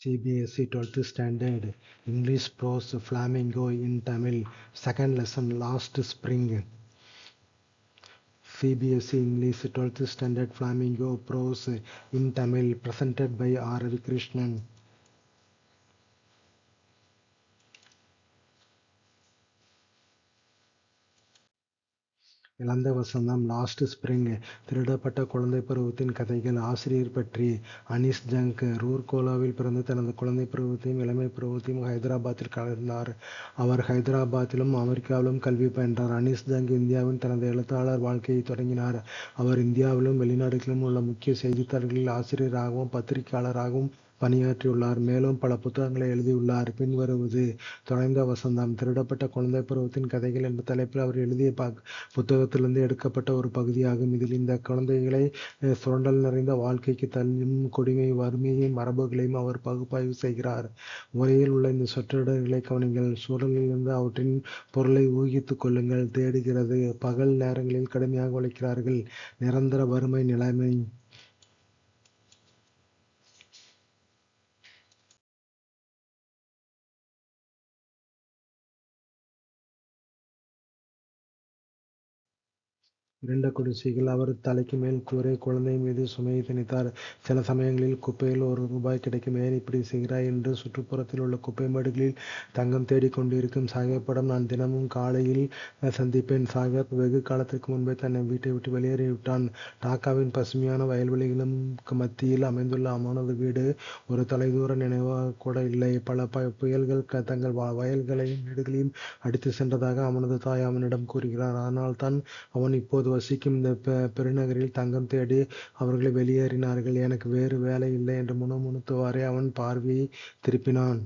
CBSE 12th Standard English Prose Flamingo in Tamil. Second lesson last spring. CBSE English 12th Standard Flamingo Prose in Tamil, presented by R. Ravikrishnan. இழந்த வசந்தம் last spring. திருடப்பட்ட குழந்தை பருவத்தின் கதைகள். ஆசிரியர் பற்றி. Anees junk ரூர்கேலாவில் பிறந்து தனது குழந்தை பருவத்தையும் இளமை பருவத்தையும் ஹைதராபாத்தில் கலந்தார். அவர் ஹைதராபாத்திலும் அமெரிக்காவிலும் கல்வி பயின்றார். அனீஸ் ஜங்க் இந்தியாவில் தனது எழுத்தாளர் வாழ்க்கையை தொடங்கினார். அவர் இந்தியாவிலும் வெளிநாடுகளிலும் உள்ள முக்கிய செய்தித்தாள்களில் ஆசிரியராகவும் பத்திரிகையாளராகவும் பணியாற்றியுள்ளார். மேலும் பல புத்தகங்களை எழுதியுள்ளார். பின்வருவது தொலைந்த வசந்தம். திருடப்பட்ட குழந்தை பருவத்தின் கதைகள் என்ற தலைப்பில் அவர் எழுதிய புத்தகத்திலிருந்து எடுக்கப்பட்ட ஒரு பகுதியாகும். இதில் இந்த குழந்தைகளை சுரண்டல் நிறைந்த வாழ்க்கைக்கு தள்ளும் கொடுமை, வறுமையை, மரபுகளையும் அவர் பகுப்பாய்வு செய்கிறார். உரையில் உள்ள இந்த சொற்றொடர்களை கவனிங்கள். சூழலிலிருந்து அவற்றின் பொருளை ஊகித்துக் கொள்ளுங்கள். தேடுகிறது. பகல் நேரங்களில் கடுமையாக உழைக்கிறார்கள். நிரந்தர வறுமை நிலைமை. இரண்ட குடிசைகள். அவர் தலைக்கு மேல் கூரை. குழந்தை மீது சுமையை திணித்தார். சில சமயங்களில் குப்பையில் ₹1 கிடைக்கும். ஏன் இப்படி செய்கிறாய் என்று சுற்றுப்புறத்தில் உள்ள குப்பை மேடுகளில் தங்கம் தேடிக்கொண்டிருக்கும் சாகேப்பிடம் நான் தினமும் காலையில் சந்திப்பேன். சாகேப் வெகு காலத்திற்கு முன்பே தன்னை வீட்டை விட்டு வெளியேறிவிட்டான். டாக்காவின் பசுமையான வயல்வெளிகளுக்கு மத்தியில் அமைந்துள்ள அவனது வீடு ஒரு தொலைதூர நினைவாக கூட இல்லை. பல புயல்கள் தங்கள் வயல்களையும் வீடுகளையும் அடித்து சென்றதாக அவனது தாய் அவனிடம் கூறுகிறார். அதனால்தான் அவன் இப்போது வசிக்கும் இந்த பெருநகரில் தங்கம் தேடி அவர்களை வெளியேறினார்கள். எனக்கு வேறு வேலை இல்லை என்று முணுமுணுத்தவாறே அவன் பார்வையை திருப்பினான்.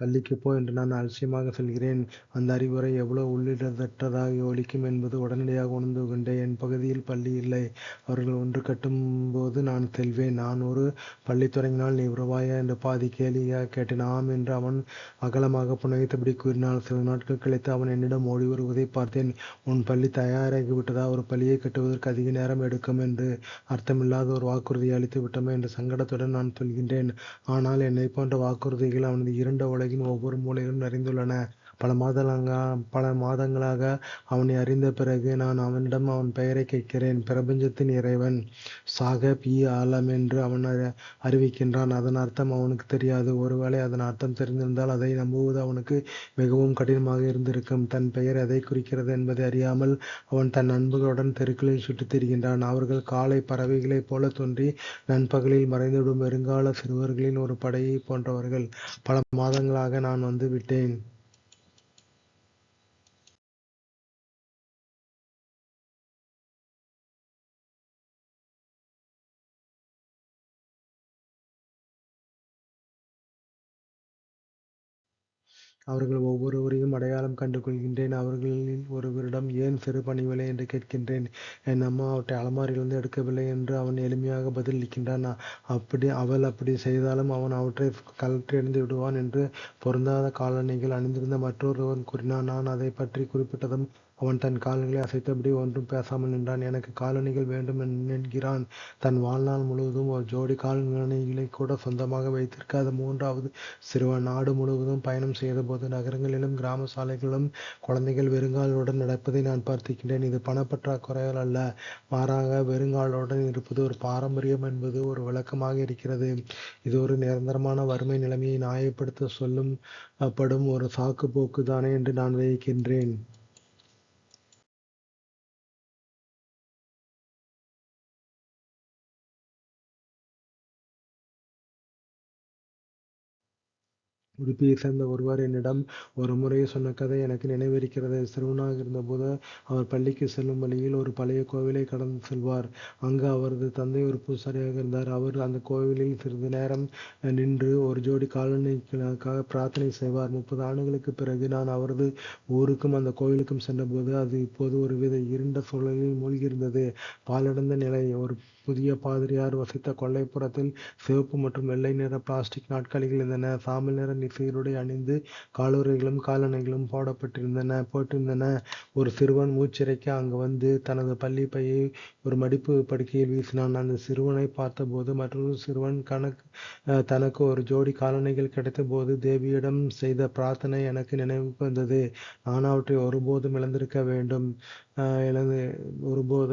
பள்ளிக்கு போ என்று நான் அலட்சியமாக சொல்கிறேன். அந்த அறிவுரை எவ்வளவு உள்ளிடத்தற்றதாக ஒலிக்கும் என்பது உடனடியாக உணர்ந்து கொண்டேன். என் பகுதியில் பள்ளி இல்லை. அவர்கள் ஒன்று கட்டும் போது நான் செல்வேன். நான் ஒரு பள்ளி தொடங்கினால் நீ வருவாயா என்று பாதி கேலியாக கேட்டேன். ஆம் என்று அவன் அகலமாக புன்னகைத்தபடி கூறினான். சில நாட்கள் கழித்து அவன் என்னிடம் ஓடி வருவதை பார்த்தேன். உன் பள்ளி தயாராகிவிட்டதா? ஒரு பள்ளியை கட்டுவதற்கு அதிக நேரம் எடுக்கும் என்று அர்த்தமில்லாத ஒரு வாக்குறுதியை அளித்து விட்டோமே என்று சங்கடத்துடன் நான் சொல்கின்றேன். ஆனால் என்னை போன்ற வாக்குறுதிகள் அவனது இருண்ட உலகின் ஒவ்வொரு மூலையிலும் நிறைந்துள்ளன. பல மாதங்களாக அவனை அறிந்த பிறகு நான் அவனிடம் அவன் பெயரை கேட்கிறேன். பிரபஞ்சத்தின் இறைவன் சாகேப் ஆலம் என்று அவன் அறிவிக்கின்றான். அதன் அர்த்தம் அவனுக்கு தெரியாது. ஒருவேளை அதன் அர்த்தம் தெரிந்திருந்தால் அதை நம்புவது அவனுக்கு மிகவும் கடினமாக இருந்திருக்கும். தன் பெயர் எதை குறிக்கிறது என்பதை அறியாமல் அவன் தன் நண்பர்களுடன் தெருக்களில் சுற்றித் திரிகின்றான். அவர்கள் காலை பறவைகளைப் போல தோன்றி நண்பகலில் மறைந்துவிடும் வருங்கால சிறுவர்களின் ஒரு படையை போன்றவர்கள். பல மாதங்களாக நான் வந்து விட்டேன். அவர்கள் ஒவ்வொருவரையும் அடையாளம் கண்டு கொள்கின்றேன். அவர்களில் ஒருவரிடம் ஏன் சிறு பணிவில்லை என்று கேட்கின்றேன். என் அம்மா அவற்றை அலமாரியிலிருந்து எடுக்கவில்லை என்று அவன் எளிமையாக பதிலளிக்கின்றான். அவள் அப்படி செய்தாலும் அவன் அவற்றை கழற்றி எறிந்து விடுவான் என்று பொருந்தாத காலணிகள் அணிந்திருந்த மற்றொருவன் கூறினான். நான் அதை பற்றி குறிப்பிட்டதும் அவன் தன் கால்களை அசைத்தபடி ஒன்றும் பேசாமல் நின்றான். எனக்கு காலணிகள் வேண்டும் என்கிறான். தன் வாழ்நாள் முழுவதும் ஒரு ஜோடி காலணிகளை கூட சொந்தமாக வைத்திருக்காத மூன்றாவது சிறுவன். நாடு முழுவதும் பயணம் செய்தபோது நகரங்களிலும் கிராம சாலைகளிலும் குழந்தைகள் வெறுங்காலுடன் நடப்பதை நான் பார்த்திருக்கின்றேன். இது பணப்பற்றாக்குறையால் அல்ல, மாறாக வெறுங்காலுடன் இருப்பது ஒரு பாரம்பரியம் என்பது ஒரு விளக்கமாக இருக்கிறது. இது ஒரு நிரந்தரமான வறுமை நிலைமையை நியாயப்படுத்த சொல்லப்படும் ஒரு சாக்கு போக்கு தானே என்று நான் வியக்கின்றேன். உடுப்பியை சேர்ந்த ஒருவர் என்னிடம் ஒரு முறை சொன்ன கதை எனக்கு நினைவிருக்கிறது. சிறுவனாக இருந்தபோது அவர் பள்ளிக்கு செல்லும் வழியில் ஒரு பழைய கோவிலை கடந்து செல்வார். அங்கு அவரது தந்தை ஒரு பூசாரியாக இருந்தார். அவர் அந்த கோவிலில் சிறிது நேரம் நின்று ஒரு ஜோடி காலணிகளுக்காக பிரார்த்தனை செய்வார். 30 ஆண்டுகளுக்கு பிறகு நான் அவரது ஊருக்கும் அந்த கோவிலுக்கும் சென்றபோது அது இப்போது ஒருவித இருண்ட சூழலில் மூழ்கியிருந்தது. பாழடைந்த நிலை. ஒரு புதிய பாதிரியார் வசித்த கொல்லைப்புறத்தில் சிவப்பு மற்றும் வெள்ளை நிற பிளாஸ்டிக் நாற்காலிகள் இருந்தன. சாம்பல் நிற சீருடை அணிந்து காலுறைகளும் காலணிகளும் போட்டிருந்தன. ஒரு சிறுவன் மூச்சிறைக்க அங்கு வந்து தனது பள்ளி பையை ஒரு மடிப்பு படுக்கையில் வீசினான். அந்த சிறுவனை பார்த்தபோது மற்றொரு சிறுவன் தனக்கு ஒரு ஜோடி காலணிகள் கிடைத்தபோது தேவியிடம் செய்த பிரார்த்தனை எனக்கு நினைவுக்கு வந்தது. நான் அவற்றை ஒருபோதும்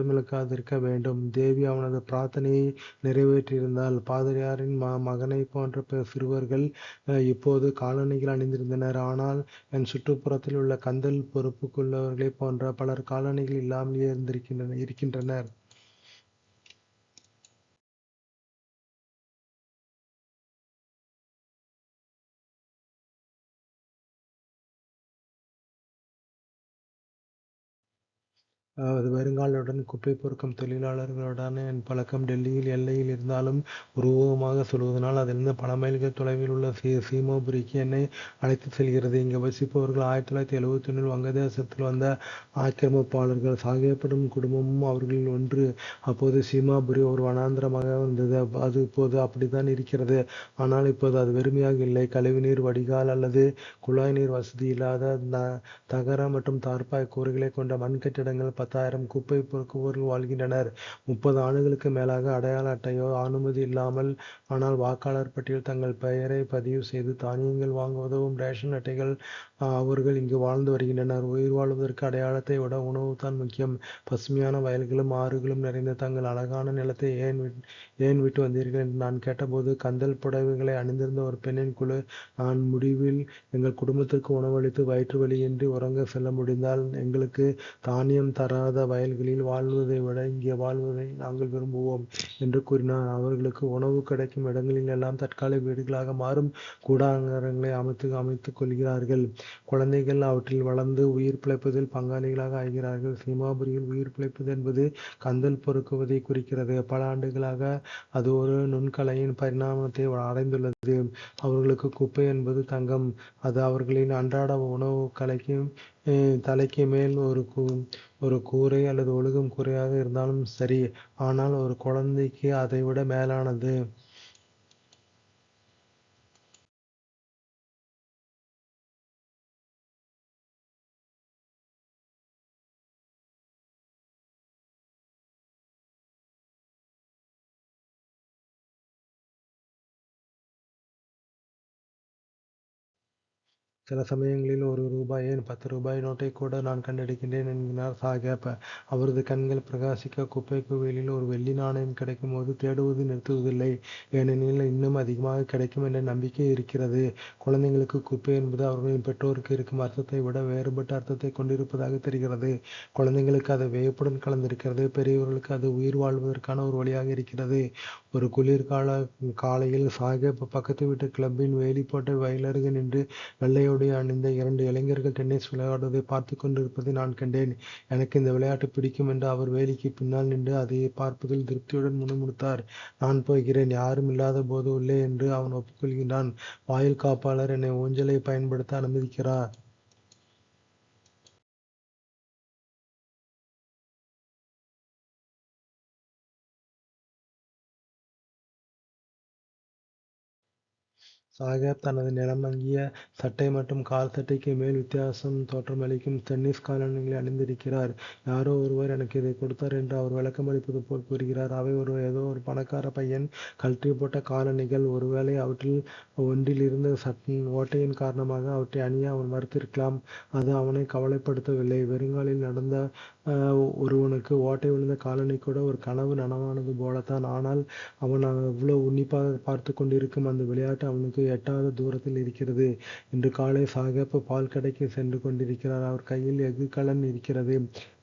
இழக்காதிருக்க வேண்டும். தேவி அவனது பிரார்த்தனையை நிறைவேற்றியிருந்தாள். பாதிரியாரின் மகனைப் போன்ற சிறுவர்கள் இப்போது காலணிகள் அணிந்திருந்தனர். ஆனால் என் சுற்றுப்புறத்தில் உள்ள கந்தல் பொறுப்புள்ளவர்களைப் போன்ற பலர் காலணிகள் இல்லாமலேயே இருக்கின்றனர். வருங்காலத்துடன் குப்பை பொறுக்கும் தொழிலாளர்களுடனான என் பழக்கம் டெல்லியில் எல்லையில் இருந்தாலும் உருவகமாக சொல்வதனால் அதிலிருந்து பல மைல்கள் தொலைவில் உள்ள சீமோபுரிக்கு என்னை அழைத்துச் செல்கிறது. இங்கு வசிப்பவர்கள் 1971 வங்கதேசத்தில் வந்த ஆக்கிரமிப்பாளர்கள். சாகேப்பின் குடும்பமும் அவர்களில் ஒன்று. அப்போது சீமாபுரி ஒரு வனாந்திரமாக இருந்தது. அது இப்போது அப்படித்தான் இருக்கிறது. ஆனால் இப்போது அது வெறுமையாக இல்லை. கழிவுநீர் வடிகால் அல்லது குழாய் நீர் வசதி இல்லாத தகர மற்றும் தார்பாய் கூரைகளை கொண்ட மண் கட்டிடங்கள் 10,000 குப்பை பொறுக்குவோர்கள் வாழ்கின்றனர். 30 ஆண்டுகளுக்கு மேலாக அடையாள அட்டையோ அனுமதி இல்லாமல் ஆனால் வாக்காளர் பட்டியல் தங்கள் பெயரை பதிவு செய்து தானியங்கள் வாங்க உதவும் ரேஷன் அட்டைகள் அவர்கள் இங்கு வாழ்ந்து வருகின்றனர். உயிர் வாழ்வதற்கு அடையாளத்தை விட உணவுதான் முக்கியம். பசுமையான வயல்களும் ஆறுகளும் நிறைந்த தங்கள் அழகான நிலத்தை ஏன் விட்டு வந்தீர்கள் என்று நான் கேட்டபோது கந்தல் புடவைகளை அணிந்திருந்த ஒரு பெண்ணின் குழு நான் முடிவில் எங்கள் குடும்பத்திற்கு உணவளித்து வயிற்று வலியின்றி உறங்க செல்ல முடிந்தால் எங்களுக்கு தானியம் தராத வயல்களில் வாழ்வதை விட இங்கே வாழ்வதை நாங்கள் விரும்புவோம் என்று கூறினார். அவர்களுக்கு உணவு கிடைக்கும் இடங்களில் எல்லாம் தற்காலிக வீடுகளாக மாறும் கூடாரங்களை அமைத்துக் கொள்கிறார்கள். குழந்தைகள் அவற்றில் வளர்ந்து உயிர் பிழைப்பதில் பங்காளிகளாக ஆகிறார்கள். சீமாபுரியில் உயிர் பிழைப்பது என்பது கந்தல் பொறுக்குவதை குறிக்கிறது. பல ஆண்டுகளாக அது ஒரு நுண்கலையின் பரிணாமத்தை அடைந்துள்ளது. அவர்களுக்கு குப்பை என்பது தங்கம். அது அவர்களின் அன்றாட உணவு தலைக்கு மேல் ஒரு கூரை அல்லது ஒழுகும் கூரையாக இருந்தாலும் சரி. ஆனால் ஒரு குழந்தைக்கு அதைவிட மேலானது. சில சமயங்களில் ₹1 ஏன் ₹10 நோட்டை கூட நான் கண்டெடுக்கின்றேன் என்கிறார் சாகேப். அவரது கண்கள் பிரகாசிக்க குப்பை குவியலில் ஒரு வெள்ளி நாணயம் கிடைக்கும்போது தேடுவது நிறுத்துவதில்லை. ஏனெனில் இன்னும் அதிகமாக கிடைக்கும் என்ற நம்பிக்கை இருக்கிறது. குழந்தைகளுக்கு குப்பை என்பது அவர்களின் பெற்றோருக்கு இருக்கும் அர்த்தத்தை விட வேறுபட்ட அர்த்தத்தை கொண்டிருப்பதாக தெரிகிறது. குழந்தைகளுக்கு அது வியப்புடன் கலந்திருக்கிறது. பெரியவர்களுக்கு அது உயிர் வாழ்வதற்கான ஒரு வழியாக இருக்கிறது. ஒரு காலையில் சாகேப் பக்கத்து வீட்டு கிளப்பின் வேலி போட்ட வயலருகே நின்று வெள்ளையுடை அணிந்த 2 இளைஞர்கள் டென்னிஸ் விளையாடுவதை பார்த்துக் கொண்டிருப்பதை நான் கண்டேன். எனக்கு இந்த விளையாட்டு பிடிக்கும் என்று அவர் வேலிக்கு பின்னால் நின்று அதை பார்ப்பதில் திருப்தியுடன் முணுமுணுத்தார். நான் போகிறேன். யாரும் இல்லாத போது உள்ளே என்று அவன் ஒப்புக்கொள்கிறான். வாயில் காப்பாளர் என்னை ஊஞ்சலை பயன்படுத்த அனுமதிக்கிறார். சாகேப் தனது நிறமங்கிய சட்டை மற்றும் கால் சட்டைக்கு மேல் வித்தியாசம் தோற்றமளிக்கும் டென்னிஸ் காலணிகளை அணிந்திருக்கிறார். யாரோ ஒருவர் எனக்கு இதை கொடுத்தார் என்று அவர் விளக்கமளிப்பது போல் கூறுகிறார். அவை ஏதோ ஒரு பணக்கார பையன் கழற்றி போட்ட காலணிகள். ஒருவேளை அவற்றில் ஒன்றில் இருந்த ஓட்டையின் காரணமாக அவற்றை அணிய அவன் மறுத்திருக்கலாம். அது அவனை கவலைப்படுத்தவில்லை. வெறுங்காலில் நடந்த ஒருவனுக்கு ஓட்டை விழுந்த காலணி கூட ஒரு கனவு நனவானது போலத்தான். ஆனால் அவன் அவ்வளவு உன்னிப்பாக பார்த்துக் கொண்டிருக்கும் அந்த விளையாட்டு அவனுக்கு எட்டாத தூரத்தில் இருக்கிறது. இன்று காலை சாகேப் பால் கடைக்கு சென்று கொண்டிருக்கிறார். அவர் கையில் எஃகு கலன் இருக்கிறது.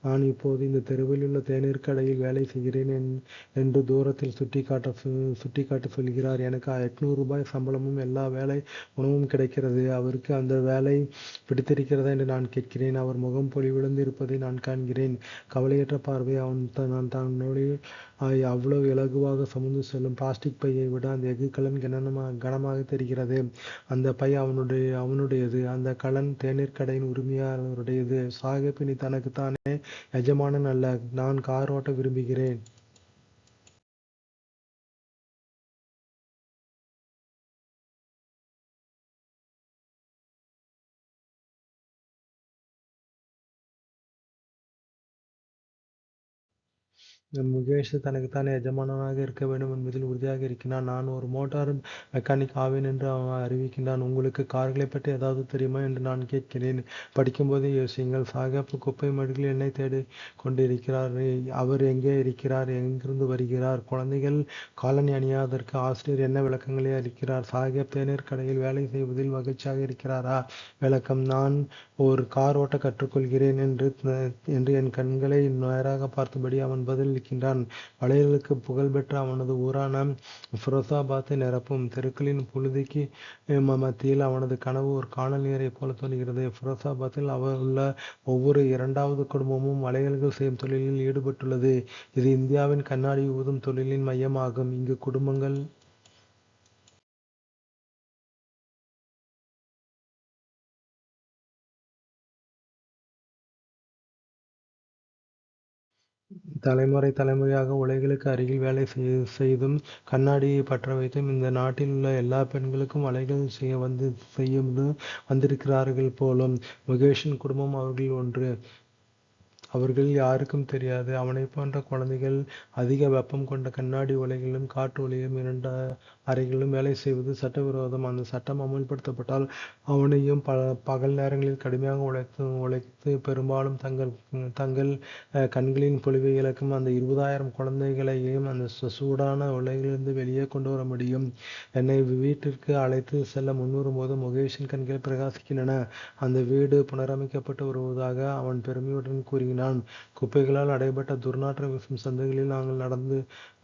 நான் இப்போது இந்த தெருவில் உள்ள தேநீர் கடையில் வேலை செய்கிறேன் என்று தூரத்தில் சுட்டிக்காட்டி சொல்கிறார். எனக்கு ₹800 சம்பளமும் எல்லா வேலை உணவும் கிடைக்கிறது. அவருக்கு அந்த வேலை பிடித்திருக்கிறதா என்று நான் கேட்கிறேன். அவர் முகம் பொலிவிழந்து இருப்பதை நான் காண்கிறேன். கவலையற்ற பார்வை. நான் தன்னுடைய அவ்வளவு இலகுவாக சுமந்து செல்லும் பிளாஸ்டிக் பையை விட அந்த எஃகு கலன் கனமாக தெரிகிறது. அந்த பை அவனுடையது. அந்த கலன் தேநீர் கடையின் உரிமையாளருடையது. சாகேப் இனி தனக்குத்தானே எஜமானன் அல்ல. நான் கார் ஓட்ட விரும்புகிறேன். முகேஷ் தனக்குத்தானே எஜமானனாக இருக்க வேண்டும் என்பதில் உறுதியாக இருக்கிறான். நான் ஒரு மோட்டார் மெக்கானிக் ஆவேன் என்று அவன் அறிவிக்கின்றான். உங்களுக்கு கார்களைப் பற்றி ஏதாவது தெரியுமா என்று நான் கேட்கிறேன். படிக்கும்போதே யோசியுங்கள். சாகப் குப்பை மேடுகளில் என்னை தேடிக் கொண்டிருக்கிறார். அவர் எங்கே இருக்கிறார்? எங்கிருந்து வருகிறார்? குழந்தைகள் காலணி அணியாததற்கு ஆசிரியர் என்ன விளக்கங்களை அளிக்கிறார்? சாகேப் தேநீர் கடையில் வேலை செய்வதில் மகிழ்ச்சியாக இருக்கிறாரா? விளக்கம்: நான் ஒரு கார் ஓட்ட கற்றுக்கொள்கிறேன் என்று என் கண்களை நேராக பார்த்தபடி அவன் பதிலளிக்கின்றான். வளையலுக்கு புகழ்பெற்ற அவனது ஊரான ஃபிரோசாபாத்தை நிரப்பும் தெருக்களின் புழுதிக்கு மத்தியில் அவனது கனவு ஒரு கானல் நீரைப் போல தோன்றுகிறது. ஃபிரோசாபாத்தில் உள்ள ஒவ்வொரு இரண்டாவது குடும்பமும் வளையல்கள் செய்யும் தொழிலில் ஈடுபட்டுள்ளது. இது இந்தியாவின் கண்ணாடி ஊதும் தொழிலின் மையமாகும். இங்கு குடும்பங்கள் தலைமுறை தலைமுறையாக உலைகளுக்கு அருகில் வேலை செய்தும் கண்ணாடியை பற்ற வைத்தும் இந்த நாட்டில் உள்ள எல்லா பெண்களுக்கும் வளையல் செய்யும் வந்திருக்கிறார்கள் போலும். முகேஷின் குடும்பம் அவர்களில் ஒன்று. அவர்கள் யாருக்கும் தெரியாது. அவனைப் போன்ற குழந்தைகள் அதிக வெப்பம் கொண்ட கண்ணாடி உலைகளிலும் காற்று ஒலியும் இருண்ட அறைகளிலும் வேலை செய்வது சட்டவிரோதம். அந்த சட்டம் அமுல்படுத்தப்பட்டால் அவனையும் பகல் நேரங்களில் கடுமையாக உழைத்து பெரும்பாலும் தங்கள் தங்கள் கண்களின் பொலிவை இழக்கும் அந்த 20,000 குழந்தைகளையும் அந்த சூடான உலைகளிலிருந்து வெளியே கொண்டு வர முடியும். என்னை வீட்டிற்கு அழைத்து செல்ல முன்வரும்போது முகேஷின் கண்கள் பிரகாசிக்கின்றன. அந்த வீடு புனரமைக்கப்பட்டு வருவதாக அவன் பெருமையுடன் கூறுகிறான். குப்பைகளால் அடைபட்ட துர்நாற்றம் வீசும் சந்துகளில் நாங்கள்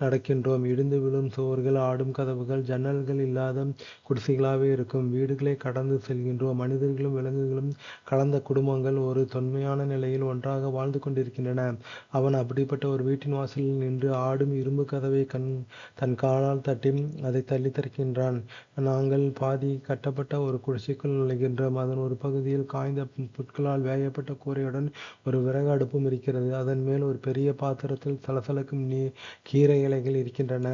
நடக்கின்றோம். இடிந்து விழும் சுவர்கள், ஆடும் கதவுகள், ஜன்னல்கள் இல்லாத குடிசைகளாகவே இருக்கும் வீடுகளை கடந்து செல்கின்றோம். மனிதர்களும் விலங்குகளும் கலந்த குடும்பங்கள் ஒரு தொன்மையான நிலையில் ஒன்றாக வாழ்ந்து கொண்டிருக்கின்றன. அவன் அப்படிப்பட்ட ஒரு வீட்டின் வாசலில் நின்று ஆடும் இரும்பு கதவை தன் காலால் தட்டி அதை தள்ளித் திறக்கின்றான். நாங்கள் பாதி கட்டப்பட்ட ஒரு குடிசைக்குள் நுழைகின்றோம். அதன் ஒரு பகுதியில் காய்ந்த புற்களால் வேயப்பட்ட கூரையுடன் ஒரு விறகு அடுப்பும் இருக்கிறது. அதன் மேல் ஒரு பெரிய பாத்திரத்தில் சலசலக்கும் கீரை இலைகள் இருக்கின்றன.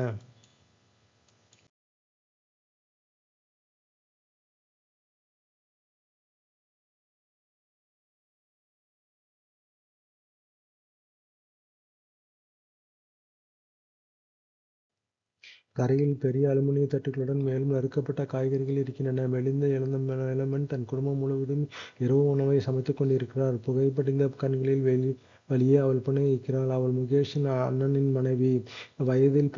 தரையில் பெரிய அலுமினிய தட்டுகளுடன் மேலும் நறுக்கப்பட்ட காய்கறிகள் இருக்கின்றன. மெலிந்த இளமன் தன் குடும்பம் முழுவதும் இரவு உணவை சமைத்துக் கொண்டிருக்கிறார். புகைப்படிந்த கண்களில் வழியே அவள் புன்னகைக்கிறாள். அவள் முகேஷின் அண்ணனின் மனைவி. வயதில்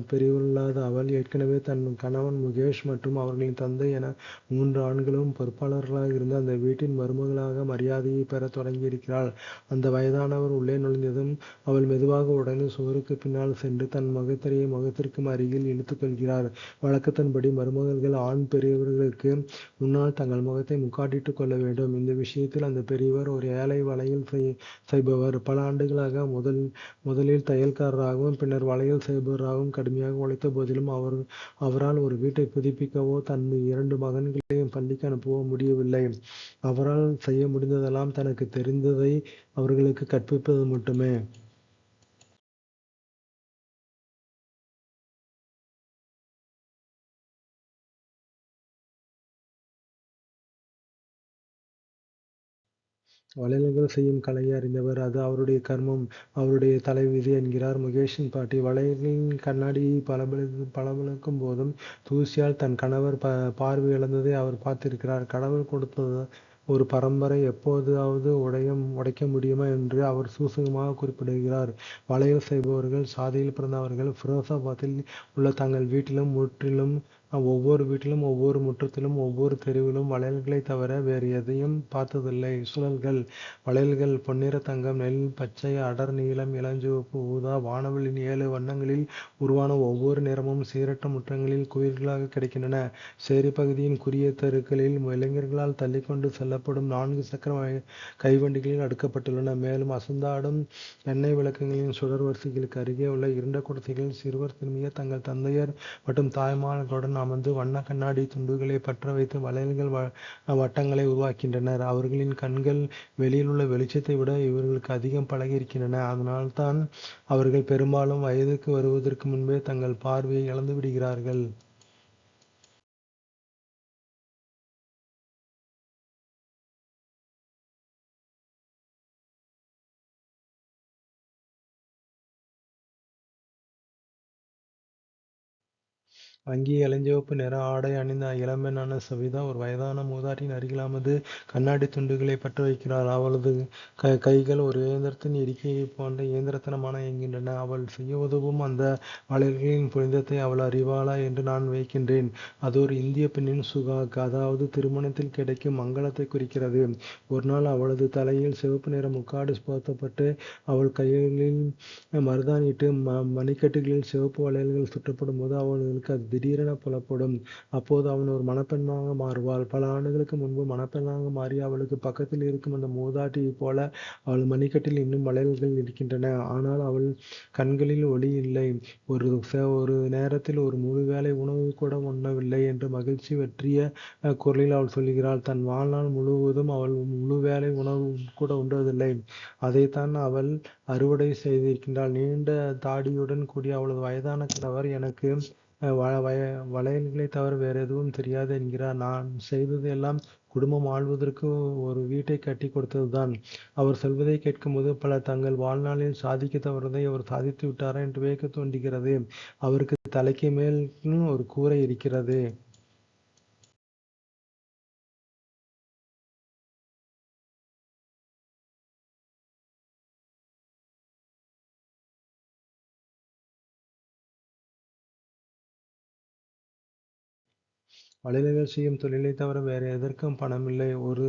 பெரியவளாத அவள் ஏற்கனவே தன் கணவன் முகேஷ் மற்றும் அவர்களின் தந்தை என 3 ஆண்களும் பொறுப்பாளர்களாக இருந்த அந்த வீட்டின் மருமகளாக மரியாதையை பெறத் தொடங்கியிருக்கிறாள். அந்த வயதானவர் உள்ளே நுழைந்ததும் அவள் மெதுவாக உடைந்த சுவருக்கு பின்னால் சென்று தன் முகத்திரையை முகத்திற்கு அருகில் இழுத்துக் கொள்கிறார். வழக்கத்தின்படி மருமகள்கள் ஆண் பெரியவர்களுக்கு முன்னால் தங்கள் முகத்தை முக்காடிட்டுக் கொள்ள வேண்டும். இந்த விஷயத்தில் அந்த பெரியவர் ஒரு ஏழை வளையல் செய்பவர். பல ஆண்டுகளாக முதலில் தையல்காரராகவும் பின்னர் வளையல் செய்பவராகவும் கடுமையாக உழைத்த போதிலும் அவரால் ஒரு வீட்டை புதுப்பிக்கவோ தன் 2 மகன்களையும் பள்ளிக்கு அனுப்பவோ முடியவில்லை. அவரால் செய்ய முடிந்ததெல்லாம் தனக்கு தெரிந்ததை அவர்களுக்கு கற்பிப்பது மட்டுமே. வளையல்கள் செய்யும் கலையை அறிந்தவர். அது அவருடைய கர்மம், அவருடைய தலைவிதி என்கிறார் முகேஷின் பாட்டி. வளையல்களின் கண்ணாடியை பளபளக்கும் போதும் தூசியால் தன் கணவர் பார்வை இழந்ததை அவர் பார்த்திருக்கிறார். கடவுள் கொடுத்த ஒரு பரம்பரை எப்போதாவது உடைக்க முடியுமா என்று அவர் சூசகமாக குறிப்பிடுகிறார். வளையல் செய்பவர்கள் சாதியில் பிறந்தவர்கள். ஃபிரோசாபாத்தில் உள்ள தங்கள் வீட்டிலும் முற்றிலும் ஒவ்வொரு வீட்டிலும் ஒவ்வொரு முற்றத்திலும் ஒவ்வொரு தெருவிலும் வளையல்களைத் தவிர வேறு எதையும் பார்த்ததில்லை. சுழல்கள் வளையல்கள் பொன்னிற தங்கம், நெல் பச்சை, அடர் நீலம், இளஞ்சிவப்பு, ஊதா, வானவில்லின் 7 வண்ணங்களில் உருவான ஒவ்வொரு நிறமும் சீரற்ற முற்றங்களில் குவியல்களாக கிடைக்கின்றன. சேரி பகுதியின் குறுகிய தெருக்களில் இளைஞர்களால் தள்ளிக்கொண்டு செல்லப்படும் 4 சக்கர கைவண்டிகளில் அடுக்கப்பட்டுள்ளன. மேலும் அசைந்தாடும் எண்ணெய் விளக்குகளின் சுடர் வரிசைகளுக்கு அருகே உள்ள இருண்ட குடிசைகளில் சிறுவர் சிறுமியர் தங்கள் தந்தையர் மற்றும் தாய்மார்களுடன் அமர்ந்து வண்ண கண்ணாடி துண்டுகளை பற்ற வைத்து வளையல்கள் வட்டங்களை உருவாக்குகின்றனர். அவர்களின் கண்கள் வெளியில் உள்ள வெளிச்சத்தை விட இவர்களுக்கு அதிகம் பழகியிருக்கின்றன. அதனால்தான் அவர்கள் பெரும்பாலும் வயதுக்கு வருவதற்கு முன்பே தங்கள் பார்வையை இழந்து விடுகிறார்கள். மங்கிய இளஞ்சிவப்பு நிற ஆடை அணிந்த இளம்பெண்ணான சபிதா ஒரு வயதான மூதாட்டியின் அருகில் அமர்ந்து கண்ணாடித் துண்டுகளைப் பற்ற வைக்கிறாள். அவளது கைகள் ஒரு இயந்திரத்தின் இடுக்கியைப் போன்ற இயந்திரத்தனமாக இயங்குகின்றன. அவள் செய்ய உதவும் அந்த வளையல்களின் புனிதத்தை அவள் அறிவாளா என்று நான் வியக்கின்றேன். அது ஒரு இந்தியப் பெண்ணின் சுகாக், அதாவது திருமணத்தில் கிடைக்கும் மங்களத்தைக் குறிக்கிறது. ஒருநாள் அவளது தலையில் சிவப்பு நிற முக்காடு போர்த்தப்பட்டு அவள் கைகளில் மருதாணியிட்டு மணிக்கட்டுகளில் சிவப்பு வளையல்கள் சுற்றப்படும்போது அவளுக்கு அது திடீரெனப் புலப்படும். அப்போது அவள் ஒரு மணப்பெண்ணாக மாறுவாள். பல ஆண்டுகளுக்கு முன்பு மணப்பெண்ணாக மாறிய அவளுக்குப் பக்கத்தில் இருக்கும் அந்த மூதாட்டியைப் போல அவள் மணிக்கட்டில் இன்னும் வளையல்கள் இருக்கின்றன. ஆனால் அவள் கண்களில் ஒளி இல்லை. ஒரு நேரத்தில் ஒரு முழு வேளை உணவு கூட உண்ணவில்லை என்று மகிழ்ச்சி வற்றிய குரலில் அவள் சொல்கிறாள். தன் வாழ்நாள் முழுவதும் அவள் முழு வேளை உணவு கூட உண்டதில்லை. அதைத்தான் அவள் அறுவடை செய்திருக்கின்றாள். நீண்ட தாடியுடன் கூடிய அவளது வயதான கணவர், எனக்கு வளையல்களைத் தவிர வேறு எதுவும் தெரியாது என்கிறார். நான் செய்தது எல்லாம் குடும்பம் ஆள்வதற்கு ஒரு வீட்டைக் கட்டிக் கொடுத்ததுதான். அவர் சொல்வதைக் கேட்கும்போது பலர் தங்கள் வாழ்நாளில் சாதிக்கத் தவறுவதை அவர் சாதித்து விட்டாரா என்று வியக்கத் தோன்றுகிறது. அவருக்கு தலைக்கு மேல் ஒரு கூரை இருக்கிறது. வளையல்கள் செய்யும் தொழிலைத் தவிர வேறு எதற்கும் பணமில்லை. ஒரு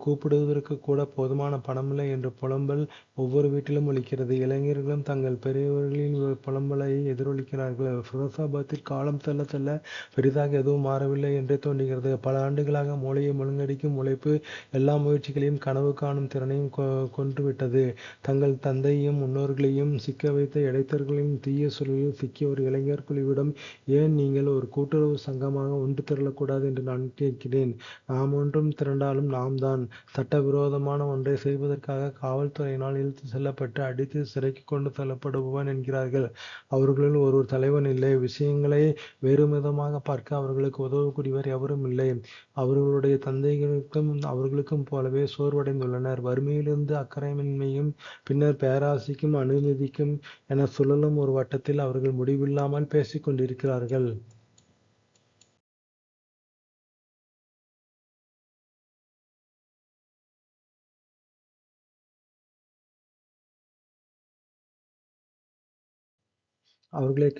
கூப்பிடுவதற்குக் கூட போதுமான பணமில்லை என்ற புலம்பல் ஒவ்வொரு வீட்டிலும் ஒலிக்கிறது. இளைஞர்களும் தங்கள் பெரியவர்களின் புலம்பலை எதிரொலிக்கிறார்கள். ஃபிரோசாபாத்தில் காலம் செல்ல செல்ல பெரிதாக எதுவும் மாறவில்லை என்றே தோன்றுகிறது. பல ஆண்டுகளாக மூளையை முழுங்கடிக்கும் உழைப்பு எல்லா முயற்சிகளையும் கனவு காணும் திறனையும் கொன்றுவிட்டது. தங்கள் தந்தையையும் முன்னோர்களையும் சிக்க வைத்த இடைத்தரகர்களின் தீய சூழலில் சிக்கிய ஒரு இளைஞர் குழுவிடம் ஏன் நீங்கள் ஒரு கூட்டுறவு சங்கமாக ஒன்று திரளக்கூடாது என்று நான் கேட்கிறேன். நாம் ஒன்றும் திரண்டாலும் நாம் தான் சட்டவிரோதமான ஒன்றை செய்வதற்காக காவல்துறையினால் இழுத்துச் செல்லப்பட்டு அடித்து சிறைக்கு கொண்டு செல்லப்படுபவன் என்கிறார்கள். அவர்களுள் ஒரு தலைவன் இல்லை. விஷயங்களை வேறுவிதமாக பார்க்க அவர்களுக்கு உதவக்கூடியவர் எவரும் இல்லை. அவர்களுடைய தந்தைகளுக்கும் அவர்களுக்கும் போலவே சோர்வடைந்துள்ளனர். வறுமையிலிருந்து அக்கறையின்மையும் பின்னர் பேராசைக்கும் அநீதிக்கும் என சுழலும் ஒரு வட்டத்தில் அவர்கள் முடிவில்லாமல் பேசிக் கொண்டிருக்கிறார்கள். அவர்களைக்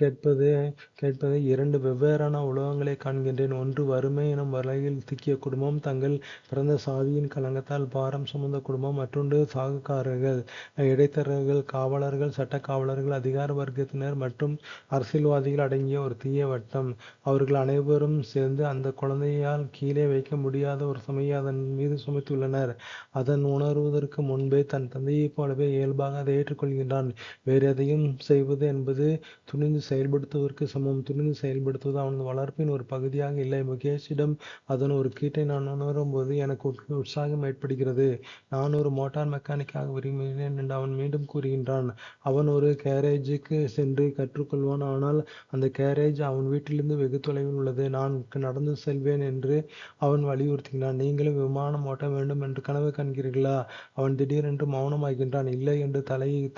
கேட்பதை இரண்டு வெவ்வேறான உலகங்களைக் காண்கின்றேன். ஒன்று வறுமை எனும் வலையில் சிக்கிய குடும்பம், தங்கள் பிறந்த சாதியின் களங்கத்தால் பாரம் சுமந்த குடும்பம். மற்றொன்று சாகுகாரர்கள், இடைத்தரகர்கள், காவலர்கள், சட்டக் காவலர்கள், அதிகார வர்க்கத்தினர் மற்றும் அரசியல்வாதிகள் அடங்கிய ஒரு தீய வட்டம். அவர்கள் அனைவரும் சேர்ந்து அந்தக் குழந்தையால் கீழே வைக்க முடியாத ஒரு சுமையை அதன் மீது சுமத்தியுள்ளனர். அதன் உணர்வதற்கு முன்பே தன் தந்தையைப் போலவே இயல்பாக அதை ஏற்றுக்கொள்கின்றான். வேறு எதையும் செய்வது என்பது துணிந்து செயல்படுத்துவதற்கு சமம். துணிந்து செயல்படுத்துவது அவனது வளர்ப்பின் ஒரு பகுதியாக இல்லை. முகேஷிடம் அதன் ஒரு கீற்றை நான் உணரும்போது எனக்கு உற்சாகம் ஏற்படுகிறது. நான் ஒரு மோட்டார் மெக்கானிக்காக விரும்புகிறேன் என்று அவன் மீண்டும் கூறுகின்றான். அவன் ஒரு கேரேஜுக்கு சென்று கற்றுக்கொள்வான். ஆனால் அந்த கேரேஜ் அவன் வீட்டிலிருந்து வெகு தொலைவில் உள்ளது. நான் நடந்து செல்வேன் என்று அவன் வலியுறுத்துகிறான். நீங்களும் விமானம் ஓட்ட வேண்டும் என்று கனவு காண்கிறீர்களா? அவன் திடீரென்று மௌனமாகின்றான். இல்லை என்று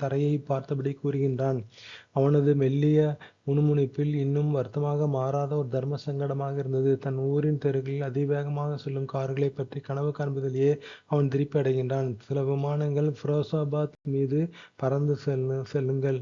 தரையைப் பார்த்தபடி கூறுகின்றான். அவனது மெல்லிய முணுமுணுப்பில் இன்னும் வருத்தமாக மாறாத ஒரு தர்ம சங்கடமாக இருந்தது. தன் ஊரின் தெருக்களில் அதிவேகமாக செல்லும் கார்களைப் பற்றி கனவு காண்பதிலேயே அவன் திருப்தி அடைகின்றான். சில விமானங்கள் ஃபிரோசாபாத் மீது பறந்து செல்லுங்கள்.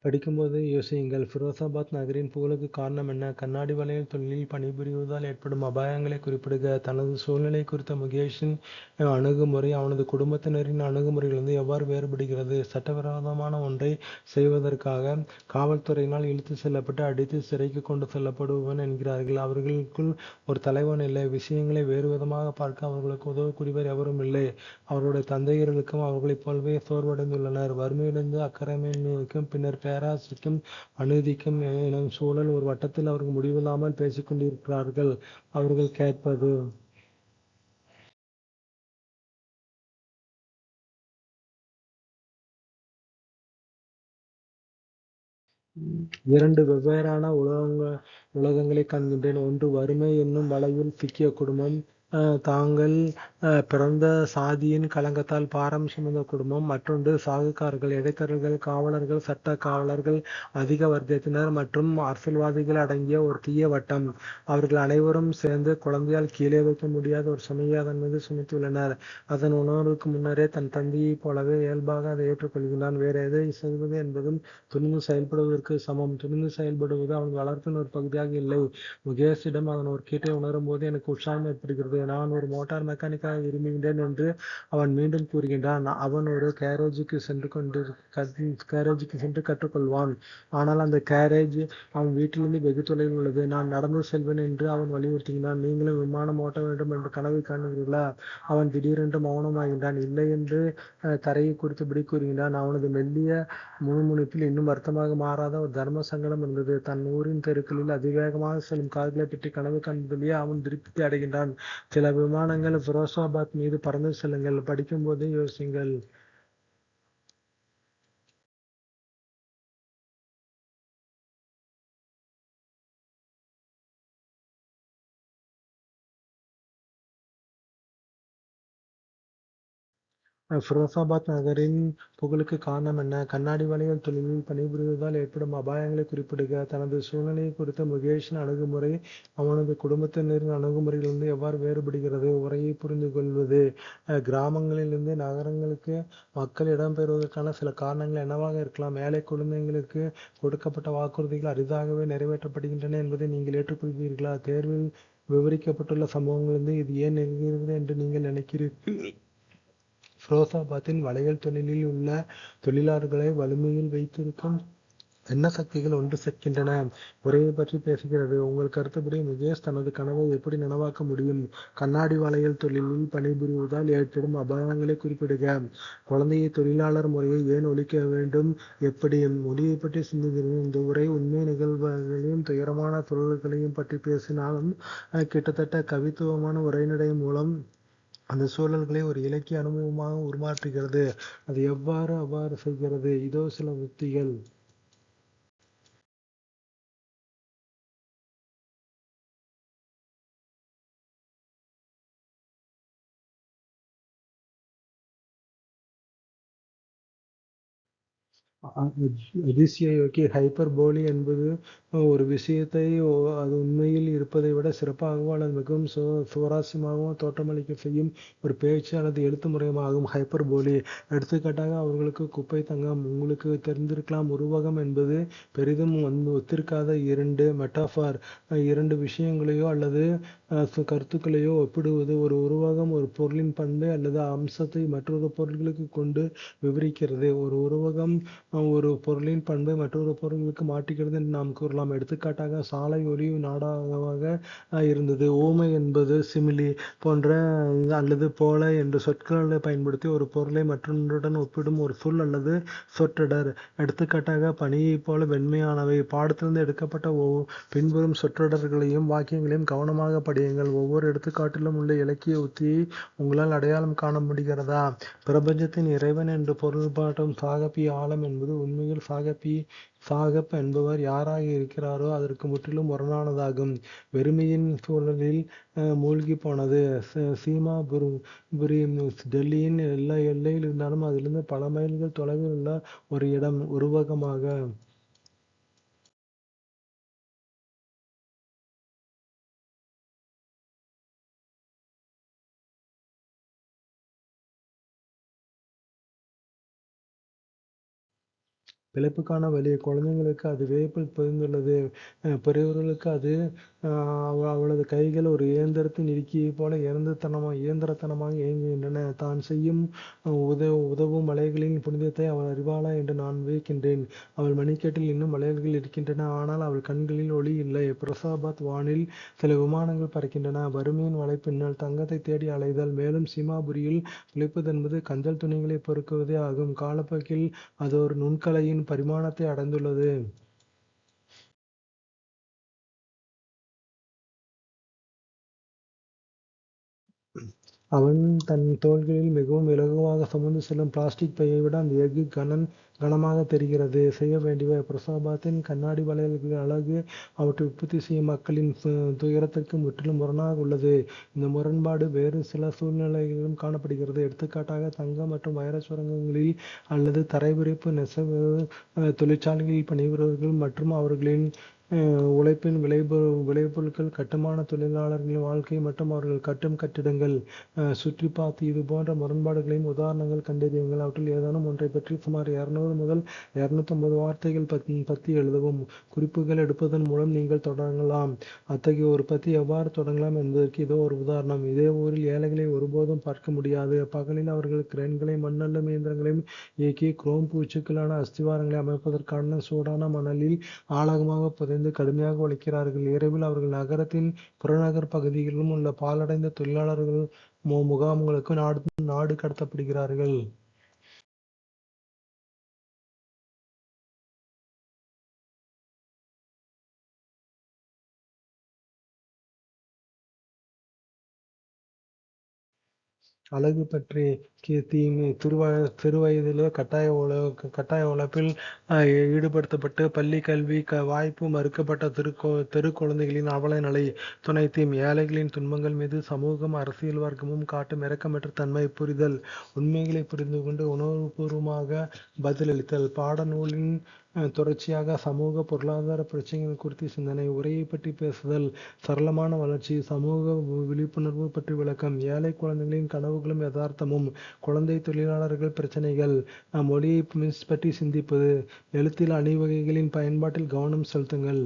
படிக்கும்போது யோசியுங்கள். ஃபிரோசாபாத் நகரின் புகழுக்குக் காரணம் என்ன? கண்ணாடி வளையல் தொழிலில் பணிபுரிவதால் ஏற்படும் அபாயங்களைக் குறிப்பிடுக. தனது சூழ்நிலை குறித்த முகேஷின் அணுகுமுறை அவனது குடும்பத்தினரின் அணுகுமுறையிலிருந்து எவ்வாறு வேறுபடுகிறது? சட்டவிரோதமான ஒன்றைச் செய்வதற்காக காவல்துறையினால் இழுத்துச் செல்லப்பட்டு அடித்து சிறைக்கு கொண்டு செல்லப்படுபவன் என்கிறார்கள். அவர்களுக்குள் ஒரு தலைவன் இல்லை. விஷயங்களை வேறுவிதமாக பார்க்க அவர்களுக்கு உதவக்கூடியவர் எவரும் இல்லை. அவர்களுடைய தந்தையர்களும் அவர்களைப் போலவே சோர்வடைந்துள்ளனர். வறுமையிலிருந்து அக்கறையின்மைக்கும் பின்னர் பேராசைக்கும் அநீதிக்கும் எனும் சூழல் ஒரு வட்டத்தில் அவர்கள் முடிவில்லாமல் பேசிக் கொண்டிருக்கிறார்கள். அவர்கள் கேட்பது இரண்டு வெவ்வேறான உலகங்களைக் காண்கின்றேன். ஒன்று வறுமை என்னும் வலையில் சிக்கிய குடும்பம். தாங்கள் பிறந்த சாதியின் களங்கத்தால் பாரம் சுமந்த குடும்பம். மற்றொன்று சாகுக்காரர்கள், இடைத்தரகர்கள், காவலர்கள், சட்ட காவலர்கள், அதிக வர்க்கத்தினர் மற்றும் அரசியல்வாதிகள் அடங்கிய ஒரு தீய வட்டம். அவர்கள் அனைவரும் சேர்ந்து குழந்தையால் கீழே வைக்க முடியாத ஒரு சுமையை அதன் மீது சுமத்தியுள்ளனர். அதன் உணர்வுக்கு முன்னரே தன் தந்தையைப் போலவே இயல்பாக அதை ஏற்றுக்கொள்கின்றான். வேறு எதை செய்வது என்பதும் துணிந்து செயல்படுவதற்கு சமம். துணிந்து செயல்படுவது அவன் வளர்ப்பின் ஒரு பகுதியாக இல்லை. முகேஷிடம் அதன் ஒரு கீட்டை உணரும்போது எனக்கு உற்சாகம் ஏற்படுகிறது. நான் ஒரு மோட்டார் மெக்கானிக்காக விரும்புகின்றேன் என்று அவன் மீண்டும் கூறுகின்றான். அவன் ஒரு கேரேஜுக்கு சென்று கற்றுக்கொள்வான். ஆனால் அந்த கேரேஜ் அவன் வீட்டிலிருந்து வெகு தொலைவில் உள்ளது. நான் நடந்து செல்வேன் என்று அவன் வலியுறுத்துகின்றான். நீங்களும் விமானம் ஓட்ட வேண்டும் என்று கனவு காண்கிறீர்களா? அவன் திடீரென்று மௌனமாகின்றான். இல்லை என்று தரையை குறித்தபடி கூறுகின்றான். அவனது மெல்லிய முணுமுணுப்பில் இன்னும் அர்த்தமாக மாறாத ஒரு தர்ம சங்கடம் இருந்தது. தன் ஊரின் தெருக்களில் அதிவேகமாக செல்லும் கார்களைப் பற்றி கனவு காண்பதிலேயே அவன் திருப்தி அடைகின்றான். சில விமானங்கள் ஃபிரோசாபாத் மீது பறந்து செல்லுங்கள். படிக்கும்போதே யோசியுங்கள். ஃபிரோசாபாத் நகரின் புகழுக்கு காரணம் என்ன? கண்ணாடி வளையல் தொழிலில் பணிபுரிவதால் ஏற்படும் அபாயங்களை குறிப்பிடுக. தனது சூழ்நிலை குறித்த முகேஷின் அணுகுமுறை அவனது குடும்பத்தினரின் அணுகுமுறையிலிருந்து எவ்வாறு வேறுபடுகிறது? உரையை புரிந்து கொள்வது. கிராமங்களிலிருந்து நகரங்களுக்கு மக்கள் இடம்பெயர்வதற்கான சில காரணங்கள் என்னவாக இருக்கலாம்? ஏழை குழந்தைகளுக்கு கொடுக்கப்பட்ட வாக்குறுதிகள் அரிதாகவே நிறைவேற்றப்படுகின்றன என்பதை நீங்கள் ஏற்றுக்கொள்கிறீர்களா? தேர்வில் விவரிக்கப்பட்டுள்ள சம்பவங்களிலிருந்து இது ஏன் நிகழ்கிறது என்று நீங்கள் நினைக்கிறீர்கள்? ஃபிரோசாபாத்தின் வளையல் தொழிலில் உள்ள தொழிலாளர்களை வலிமையில் வைத்திருக்கும் என்ன சக்திகள் ஒன்று சேர்க்கின்றன? உரையை பற்றி பேசுகிறது. உங்கள் கருத்துப்படி முகேஷ் தனது கனவை எப்படி நனவாக்க முடியும்? கண்ணாடி வளையல் தொழிலில் பணிபுரிவதால் ஏற்படும் அபாயங்களை குறிப்பிடுக. குழந்தையை தொழிலாளர் முறையை ஏன் ஒழிக்க வேண்டும்? எப்படி? மொழியை பற்றி சிந்திக்கிறேன். இந்த உரை உண்மை நிகழ்வுகளையும் துயரமான சூழல்களையும் பற்றி பேசினாலும் கிட்டத்தட்ட கவித்துவமான உரைநடை மூலம் அந்த சூழல்களை ஒரு இலக்கிய அனுபவமாக உருமாற்றுகிறது. அது அவ்வாறு செய்கிறது. இதோ சில உத்திகள். அதிசயோக்கி ஹைப்பர்போலி என்பது ஒரு விஷயத்தை அது உண்மையில் இருப்பதை விட சிறப்பாகவோ அல்லது மிகவும் சுவாரஸ்யமாகவும் தோற்றமளிக்க செய்யும் ஒரு பேச்சு அல்லது எழுத்து முறையமாகும். ஹைப்பர்போலி. எடுத்துக்காட்டாக, அவர்களுக்கு குப்பை தங்கம். உங்களுக்கு தெரிந்திருக்கலாம். உருவகம் என்பது பெரிதும் ஒத்திருக்காத இரண்டு மெட்டாஃபார், இரண்டு விஷயங்களையோ அல்லது கருத்துக்களையோ ஒப்பிடுவது. ஒரு உருவகம் ஒரு பொருளின் பண்பை அல்லது அம்சத்தை மற்றொரு பொருள்களுக்கு கொண்டு விவரிக்கிறது. ஒரு உருவகம் ஒரு பொருளின் பண்பை மற்றொரு பொருளுக்கு மாற்றுகிறது என்று நாம் கூறலாம். எடுத்துக்காட்டாக, சாலை ஒளி நாடாவாக இருந்தது. ஊமை என்பது சிமிலி போன்ற அல்லது போல என்ற சொற்களை பயன்படுத்தி ஒரு பொருளை மற்றொன்றுடன் ஒப்பிடும் ஒரு சொல் அல்லது சொற்றொடர். எடுத்துக்காட்டாக, பனியைப் போல வெண்மையானவை. பாடத்திலிருந்து எடுக்கப்பட்ட பின்வரும் சொற்றொடர்களையும் வாக்கியங்களையும் கவனமாக படியுங்கள். ஒவ்வொரு எடுத்துக்காட்டிலும் உள்ள இலக்கிய உத்தியை உங்களால் அடையாளம் காண முடிகிறதா? பிரபஞ்சத்தின் இறைவன் என்று பொருள்பாட்டும் சாகப்பி ஆழம் என்பது உண்மையில் சாகப் என்பவர் யாராக இருக்கிறாரோ அதற்கு முற்றிலும் முரணானதாகும். வெறுமையின் சூழலில் மூழ்கிப் போனது. சீமாபுரி டெல்லியின் எல்லையில் இருந்தாலும் அதிலிருந்து பல மைல்கள் தொலைவில் உள்ள ஒரு இடம். உருவகமாக பிழைப்புக்கான வழி. குழந்தைகளுக்கு அது வியப்பில் பொதிந்துள்ளது. பெரியவர்களுக்கு அது அவளது கைகள் ஒரு இயந்திரத்தின் இடுக்கியைப் போல இயந்திரத்தனமாக இயங்குகின்றன. தான் செய்யும் உதவும் மலைகளின் புனிதத்தை அவள் அறிவாளா என்று நான் வியக்கின்றேன். அவள் மணிக்கட்டில் இன்னும் வளையல்கள் இருக்கின்றன. ஆனால் அவள் கண்களில் ஒளி இல்லை. பிரசாபாத் வானில் சில விமானங்கள் பறக்கின்றன. வறுமையின் வலைப்பின்னல். தங்கத்தை தேடி அலைதல். மேலும் சீமாபுரியில் பிழைப்பதென்பது கஞ்சல் துணிகளை பொறுக்குவதே ஆகும். காலப்போக்கில் அது ஒரு நுண்கலையின் பரிமாணத்தை அடைந்துள்ளது. அவன் தன் தோள்களில் மிகவும் இலகுவாக சுமந்து செல்லும் பிளாஸ்டிக் பையை விட அந்த எஃகு கனமாக தெரிகிறது. செய்ய வேண்டியவை: பிரசாபாத்தின் கண்ணாடி வளையல்களின் அழகு அவற்றை உற்பத்தி செய்யும் மக்களின் துயரத்திற்கு முற்றிலும் முரணாக உள்ளது. இந்த முரண்பாடு வேறு சில சூழ்நிலைகளிலும் காணப்படுகிறது. எடுத்துக்காட்டாக, தங்கம் மற்றும் வைர சுரங்கங்களில் அல்லது தரைவிரிப்பு நெசவு தொழிற்சாலைகளில் பணிபுரிபவர்கள் மற்றும் அவர்களின் உழைப்பின் விளைபொருட்கள், கட்டுமான தொழிலாளர்களின் வாழ்க்கை மற்றும் அவர்கள் கட்டும் கட்டிடங்கள். சுற்றி பார்த்து இதுபோன்ற முரண்பாடுகளின் உதாரணங்கள் கண்டறியுங்கள். அவற்றில் ஏதேனும் ஒன்றைப் பற்றி சுமார் 200 முதல் 250 வார்த்தைகள் பத்தி எழுதவும். குறிப்புகள் எடுப்பதன் மூலம் நீங்கள் தொடங்கலாம். அத்தகைய ஒரு பத்தி எவ்வாறு தொடங்கலாம் என்பதற்கு இதோ ஒரு உதாரணம். இதே ஊரில் ஏழைகளை ஒருபோதும் பார்க்க முடியாது. பகலில் அவர்கள் கிரேன்களையும் மண்ணள்ளும் இயந்திரங்களையும் இயக்கி குரோம் பூச்சுக்களான அஸ்திவாரங்களை அமைப்பதற்கான சூடான மணலில் ஆழமாக புதைந்து கடுமையாக உழைக்கிறார்கள். இரவில் அவர்கள் நகரத்தின் புறநகர் பகுதிகளிலும் உள்ள பாழடைந்த தொழிலாளர்கள் முகாம்களுக்கு நாடு கடத்தப்படுகிறார்கள். அழகு பற்றி சிறுவயதிலே கட்டாய உழைப்பில் ஈடுபடுத்தப்பட்டு பள்ளி கல்வி வாய்ப்பு மறுக்கப்பட்ட தெரு குழந்தைகளின் அவல நிலை. துணை தீம்: ஏழைகளின் துன்பங்கள் மீது சமூகம் அரசியல் வர்க்கமும் காட்டும் இரக்கமற்ற தன்மை. புரிதல்: உண்மைகளை புரிந்து கொண்டு உணர்வுபூர்வமாக பதிலளித்தல். பாடநூலின் தொடர்ச்சியாக சமூக பொருளாதார பிரச்சனைகள் குறித்து சிந்தனை. உரையை பற்றி பேசுதல். சரளமான வளர்ச்சி. சமூக விழிப்புணர்வு பற்றி விளக்கம். ஏழை குழந்தைகளின் கனவுகளும் யதார்த்தமும். குழந்தை தொழிலாளர்கள் பிரச்சனைகள். மொழியை பற்றி சிந்திப்பது. எழுத்தில் அணிவகைகளின் பயன்பாட்டில் கவனம் செலுத்துங்கள்.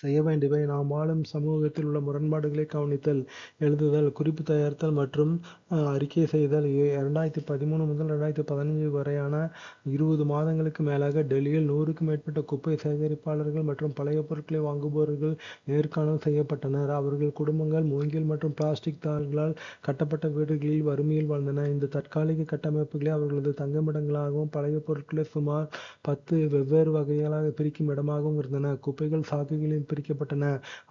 செய்ய வேண்டியவை: நாம் வாழும் சமூகத்தில் உள்ள முரண்பாடுகளை கவனித்தல், எழுதுதல், குறிப்பு தயாரித்தல் மற்றும் அறிக்கை செய்தல். 2013 முதல் 2015 வரையான 20 மாதங்களுக்கு மேலாக டெல்லியில் 100க்கும் மேற்பட்ட குப்பை சேகரிப்பாளர்கள் மற்றும் பழைய பொருட்களை வாங்குபவர்கள் நேர்காணல் செய்யப்பட்டனர். அவர்கள் குடும்பங்கள் மூங்கில் மற்றும் பிளாஸ்டிக் தாள்களால் கட்டப்பட்ட வீடுகளில் வறுமையில் வாழ்ந்தன. இந்த தற்காலிக கட்டமைப்புகளை அவர்களது தங்குமிடங்களாகவும் பழைய பொருட்களை சுமார் 10 வெவ்வேறு வகைகளாக பிரிக்கும் இடமாகவும் இருந்தன. குப்பைகள் சாக்குகளில் பிரிக்கப்பட்டன.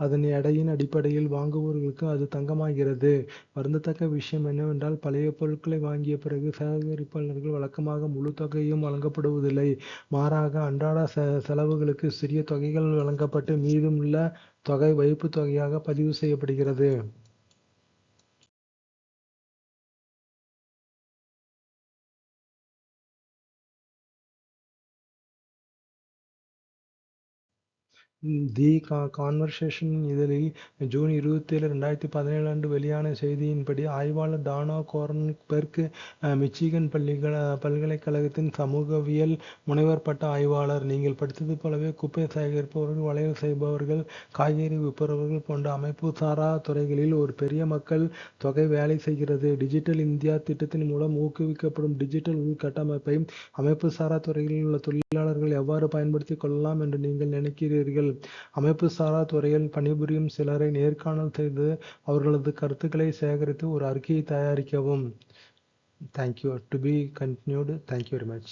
அதன் எடையின் அடிப்படையில் வாங்குபவர்களுக்கு அது தங்கமாகிறது. வருந்தத்தக்க விஷயம் என்னவென்றால், பழைய பொருட்களை வாங்கிய பிறகு சேகரிப்பாளர்கள் வழக்கமாக முழு தொகையும் வழங்கப்படுவதில்லை. மாறாக, அன்றாட செலவுகளுக்கு சிறிய தொகைகள் வழங்கப்பட்டு மீதமுள்ள தொகை வைப்புத் தொகையாக பதிவு செய்யப்படுகிறது. தி கான்வர்சேஷன் இதழில் ஜூன் 27, 2017 அன்று வெளியான செய்தியின்படி, ஆய்வாளர் டானா கோரன்பெர்க் மிச்சிகன் பல்கலைக்கழகத்தின் சமூகவியல் முனைவர் பட்ட ஆய்வாளர். நீங்கள் படித்தது போலவே குப்பை சேகரிப்பவர்கள், வளையல் செய்பவர்கள், காய்கறி விற்பவர்கள் போன்ற அமைப்பு சாரா துறைகளில் ஒரு பெரிய மக்கள் தொகை வேலை செய்கிறது. டிஜிட்டல் இந்தியா திட்டத்தின் மூலம் ஊக்குவிக்கப்படும் டிஜிட்டல் உள்கட்டமைப்பை அமைப்பு சாரா துறைகளில் உள்ள தொழிலாளர்கள் எவ்வாறு பயன்படுத்திக் கொள்ளலாம் என்று நீங்கள் நினைக்கிறீர்கள்? அமைப்பு சாரா துறையில் பணிபுரியும் சிலரை நேர்காணல் செய்து அவர்களது கருத்துக்களை சேகரித்து ஒரு அறிக்கையை தயாரிக்கவும். Thank you. To be continued. Thank you very much.